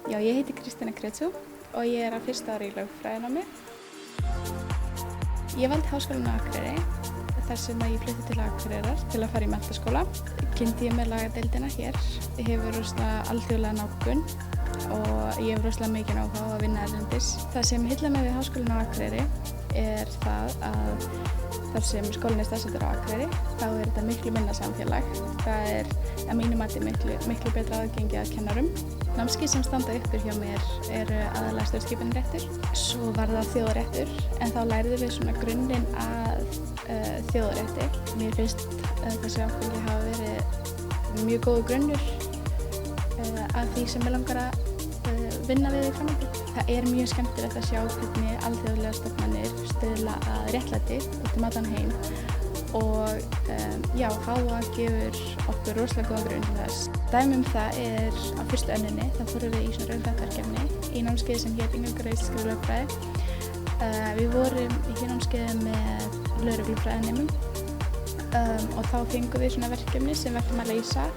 Já, ég heiti Kristína Kretsu og ég á fyrsta ári í lögfræðinámi. Ég valdi Háskólann á Akureyri þar sem ég flutti til Akureyrar til að fara í menntaskóla. Kynnti ég með lagadeildina hér. Ég hefur rosalega alþjóðlega nálgun og ég hefur rosalega mikinn áhuga á að vinna erlendis. Það sem heillar mig við Háskólann á Akureyri er það að þar sem skólinn er staðsettur á Akureyri, þá er þetta miklu minna samfélag. Það er að mínu mati miklu betra aðgengi að kennarum. Námskeið sem standa uppur hjá mér eru aðallega stjórnskipunarréttur, svo var það þjóðaréttur, en þá lærðum við svona grunninn að þjóðarétti. Mér finnst þessi áfangi hafa verið mjög góður grunnur af því sem ég langar að vinna við í framhaldinu. Það er mjög skemmtilegt að sjá hvernig alþjóðlegar stofnanir stuðla að réttlæti út um allan heim og já, HA gefur okkur rosalega góðan grunn til þess. Dæmi það er á fyrstu önninni, þá fórum við í svona raunfræðverkefni í námskeiði sem hét Inngangur að íslenskri lögfræði. Við vorum í námskeiði með lögreglufræðinemum og þá fengum við svona verkefni sem við ætlum að leysa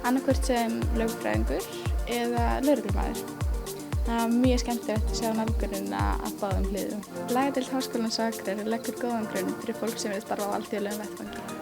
annaðhvort sem lögfræðingur eða lögreglumaður. Það var mjög skemmtilegt að sjá nálgunina að báðum hliðum. Lagadeild Háskólans á Akureyri leggur góðan grunn fyrir fólk sem vil starfa á alþjóðlegum vettvangi.